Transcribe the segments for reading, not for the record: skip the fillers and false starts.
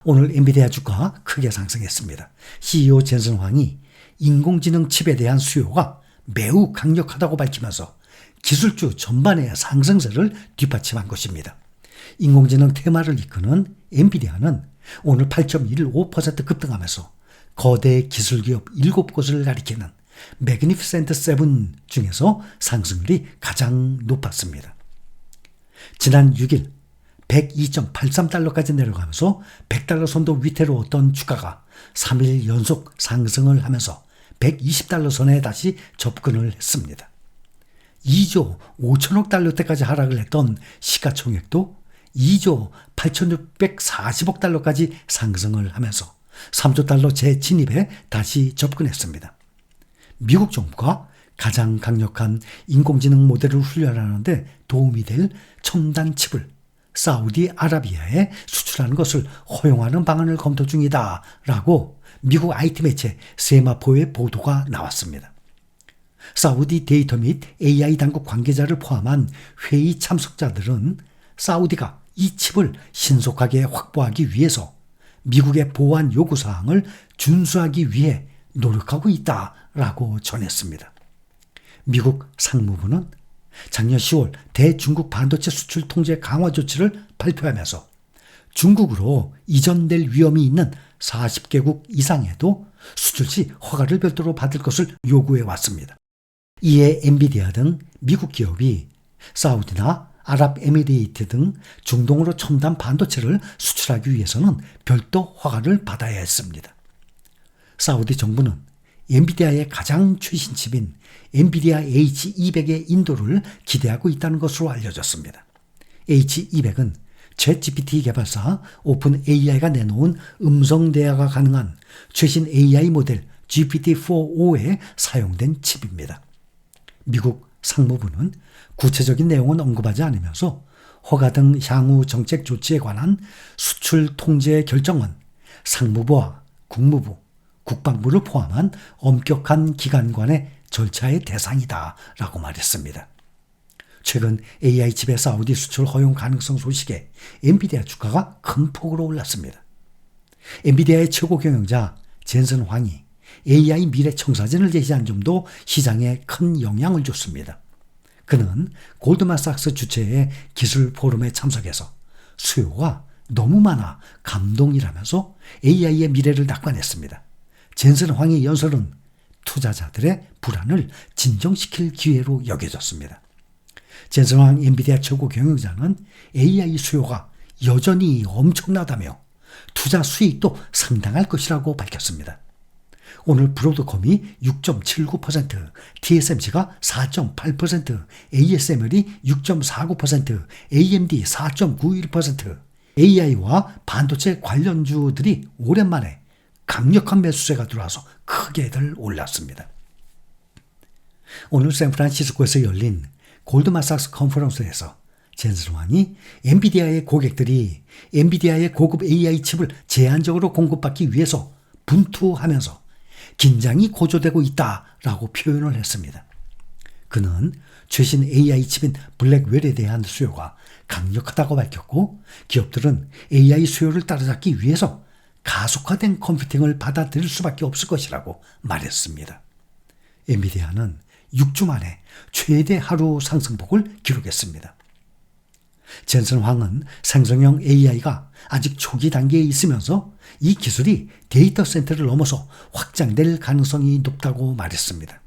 오늘 엔비디아 주가 크게 상승했습니다. CEO 젠슨 황이 인공지능 칩에 대한 수요가 매우 강력하다고 밝히면서 기술주 전반의 상승세를 뒷받침한 것입니다. 인공지능 테마를 이끄는 엔비디아는 오늘 8.15% 급등하면서 거대 기술기업 7곳을 가리키는 매그니피센트 7 중에서 상승률이 가장 높았습니다. 지난 6일 102.83달러까지 내려가면서 100달러 선도 위태로 왔던 주가가 3일 연속 상승을 하면서 120달러 선에 다시 접근을 했습니다. 2조 5천억 달러대까지 하락을 했던 시가총액도 2조 8,640억 달러까지 상승을 하면서 3조 달러 재진입에 다시 접근했습니다. 미국 정부가 가장 강력한 인공지능 모델을 훈련하는 데 도움이 될 첨단 칩을 사우디아라비아에 수출하는 것을 허용하는 방안을 검토 중이다 라고 미국 IT 매체 세마포의 보도가 나왔습니다. 사우디 데이터 및 AI 당국 관계자를 포함한 회의 참석자들은 사우디가 이 칩을 신속하게 확보하기 위해서 미국의 보안 요구사항을 준수하기 위해 노력하고 있다라고 전했습니다. 미국 상무부는 작년 10월 대중국 반도체 수출 통제 강화 조치를 발표하면서 중국으로 이전될 위험이 있는 40개국 이상에도 수출 시 허가를 별도로 받을 것을 요구해 왔습니다. 이에 엔비디아 등 미국 기업이 사우디나 아랍에미레이트 등 중동으로 첨단 반도체를 수출하기 위해서는 별도 허가를 받아야 했습니다. 사우디 정부는 엔비디아의 가장 최신 칩인 엔비디아 H200의 인도를 기대하고 있다는 것으로 알려졌습니다. H200은 챗GPT 개발사 오픈AI가 내놓은 음성 대화가 가능한 최신 AI 모델 GPT-4o에 사용된 칩입니다. 미국 상무부는 구체적인 내용은 언급하지 않으면서 허가 등 향후 정책 조치에 관한 수출 통제 결정은 상무부와 국무부, 국방부를 포함한 엄격한 기관간의 절차의 대상이다 라고 말했습니다. 최근 AI 칩의 사우디 수출 허용 가능성 소식에 엔비디아 주가가 큰 폭으로 올랐습니다. 엔비디아의 최고 경영자 젠슨 황이 AI 미래 청사진을 제시한 점도 시장에 큰 영향을 줬습니다. 그는 골드만삭스 주최의 기술 포럼에 참석해서 수요가 너무 많아 감동이라면서 AI의 미래를 낙관했습니다. 젠슨 황의 연설은 투자자들의 불안을 진정시킬 기회로 여겨졌습니다. 젠슨 황 엔비디아 최고 경영자는 AI 수요가 여전히 엄청나다며 투자 수익도 상당할 것이라고 밝혔습니다. 오늘 브로드컴이 6.79%, TSMC가 4.8%, ASML이 6.49%, AMD 4.91%, AI와 반도체 관련주들이 오랜만에 강력한 매수세가 들어와서 크게들 올랐습니다. 오늘 샌프란시스코에서 열린 골드만삭스 컨퍼런스에서 젠슨 황이 엔비디아의 고객들이 엔비디아의 고급 AI 칩을 제한적으로 공급받기 위해서 분투하면서 긴장이 고조되고 있다라고 표현을 했습니다. 그는 최신 AI 칩인 블랙웰에 대한 수요가 강력하다고 밝혔고 기업들은 AI 수요를 따라잡기 위해서 가속화된 컴퓨팅을 받아들일 수밖에 없을 것이라고 말했습니다. 엔비디아는 6주 만에 최대 하루 상승폭을 기록했습니다. 젠슨 황은 생성형 AI가 아직 초기 단계에 있으면서 이 기술이 데이터 센터를 넘어서 확장될 가능성이 높다고 말했습니다.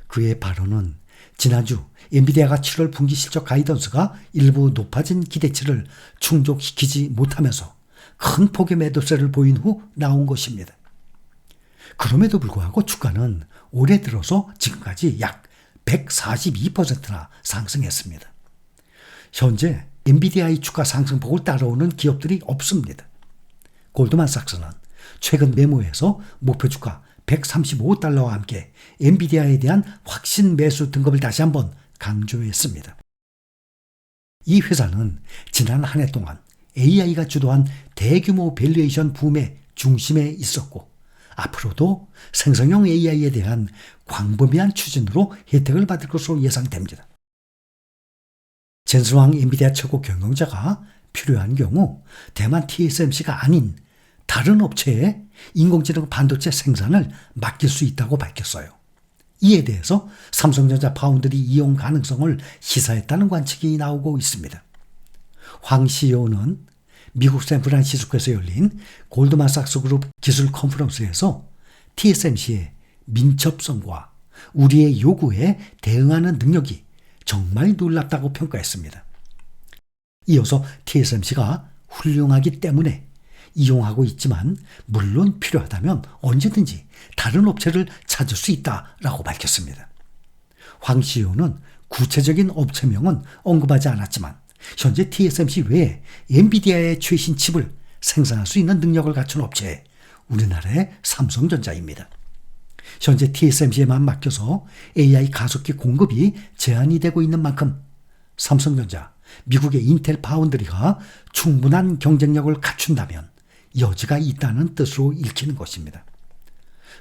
그의 발언은 지난주 엔비디아가 7월 분기 실적 가이던스가 일부 높아진 기대치를 충족시키지 못하면서 큰 폭의 매도세를 보인 후 나온 것입니다. 그럼에도 불구하고 주가는 올해 들어서 지금까지 약 142%나 상승했습니다. 현재 엔비디아의 주가 상승폭을 따라오는 기업들이 없습니다. 골드만삭스는 최근 메모에서 목표 주가 135달러와 함께 엔비디아에 대한 확신 매수 등급을 다시 한번 강조했습니다. 이 회사는 지난 한 해 동안 AI가 주도한 대규모 밸류에이션 붐의 중심에 있었고 앞으로도 생성형 AI에 대한 광범위한 추진으로 혜택을 받을 것으로 예상됩니다. 젠슨 황 엔비디아 최고 경영자가 필요한 경우 대만 TSMC가 아닌 다른 업체에 인공지능 반도체 생산을 맡길 수 있다고 밝혔어요. 이에 대해서 삼성전자 파운드리 이용 가능성을 시사했다는 관측이 나오고 있습니다. 황 CEO는 미국 샌프란시스코에서 열린 골드만삭스 그룹 기술 컨퍼런스에서 TSMC의 민첩성과 우리의 요구에 대응하는 능력이 정말 놀랍다고 평가했습니다. 이어서 TSMC가 훌륭하기 때문에 이용하고 있지만 물론 필요하다면 언제든지 다른 업체를 찾을 수 있다라고 밝혔습니다. 황 CEO는 구체적인 업체명은 언급하지 않았지만 현재 TSMC 외에 엔비디아의 최신 칩을 생산할 수 있는 능력을 갖춘 업체, 우리나라의 삼성전자입니다. 현재 TSMC에만 맡겨서 AI 가속기 공급이 제한이 되고 있는 만큼 삼성전자, 미국의 인텔 파운드리가 충분한 경쟁력을 갖춘다면 여지가 있다는 뜻으로 읽히는 것입니다.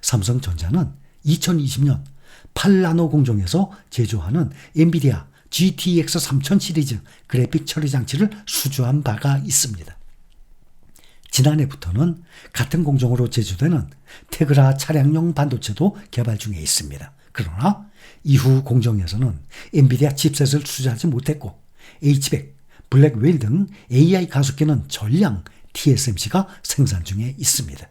삼성전자는 2020년 8나노 공정에서 제조하는 엔비디아 GTX 3000 시리즈 그래픽 처리 장치를 수주한 바가 있습니다. 지난해부터는 같은 공정으로 제조되는 테그라 차량용 반도체도 개발 중에 있습니다. 그러나 이후 공정에서는 엔비디아 칩셋을 수주하지 못했고 H100, 블랙웨일 등 AI 가속기는 전량 TSMC가 생산 중에 있습니다.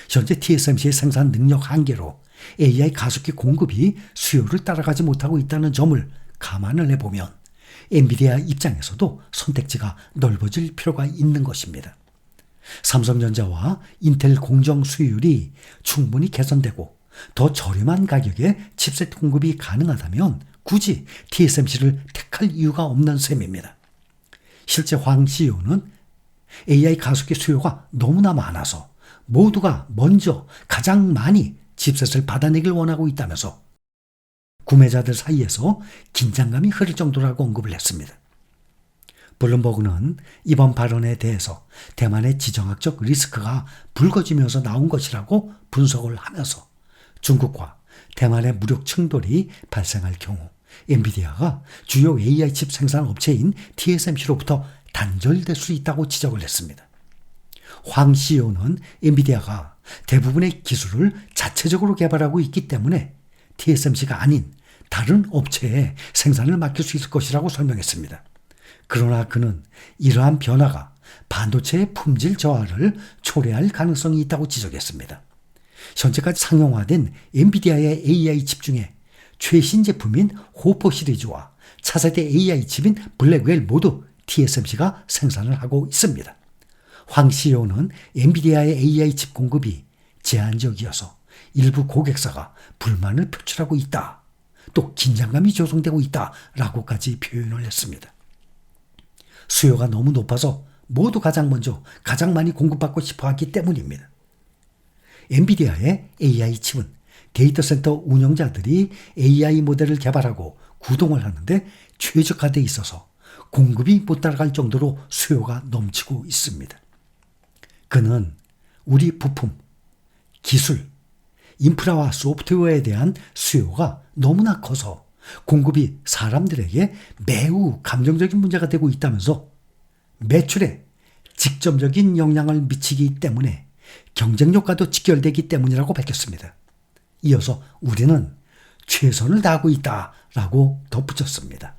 현재 TSMC의 생산 능력 한계로 AI 가속기 공급이 수요를 따라가지 못하고 있다는 점을 감안을 해보면 엔비디아 입장에서도 선택지가 넓어질 필요가 있는 것입니다. 삼성전자와 인텔 공정 수율이 충분히 개선되고 더 저렴한 가격에 칩셋 공급이 가능하다면 굳이 TSMC를 택할 이유가 없는 셈입니다. 실제 황 CEO는 AI 가속기 수요가 너무나 많아서 모두가 먼저 가장 많이 칩셋을 받아내길 원하고 있다면서 구매자들 사이에서 긴장감이 흐를 정도라고 언급을 했습니다. 블룸버그는 이번 발언에 대해서 대만의 지정학적 리스크가 불거지면서 나온 것이라고 분석을 하면서 중국과 대만의 무력 충돌이 발생할 경우 엔비디아가 주요 AI 칩 생산 업체인 TSMC로부터 단절될 수 있다고 지적을 했습니다. 황 CEO는 엔비디아가 대부분의 기술을 자체적으로 개발하고 있기 때문에 TSMC가 아닌 다른 업체에 생산을 맡길 수 있을 것이라고 설명했습니다. 그러나 그는 이러한 변화가 반도체의 품질 저하를 초래할 가능성이 있다고 지적했습니다. 현재까지 상용화된 엔비디아의 AI 칩 중에 최신 제품인 호퍼 시리즈와 차세대 AI 칩인 블랙웰 모두 TSMC가 생산을 하고 있습니다. 황 CEO는 엔비디아의 AI 칩 공급이 제한적이어서 일부 고객사가 불만을 표출하고 있다. 또 긴장감이 조성되고 있다라고까지 표현을 했습니다. 수요가 너무 높아서 모두 가장 먼저 가장 많이 공급받고 싶어 하기 때문입니다. 엔비디아의 AI 칩은 데이터 센터 운영자들이 AI 모델을 개발하고 구동을 하는데 최적화되어 있어서 공급이 못 따라갈 정도로 수요가 넘치고 있습니다. 그는 우리 부품, 기술, 인프라와 소프트웨어에 대한 수요가 너무나 커서 공급이 사람들에게 매우 감정적인 문제가 되고 있다면서 매출에 직접적인 영향을 미치기 때문에 경쟁력과도 직결되기 때문이라고 밝혔습니다. 이어서 우리는 최선을 다하고 있다라고 덧붙였습니다.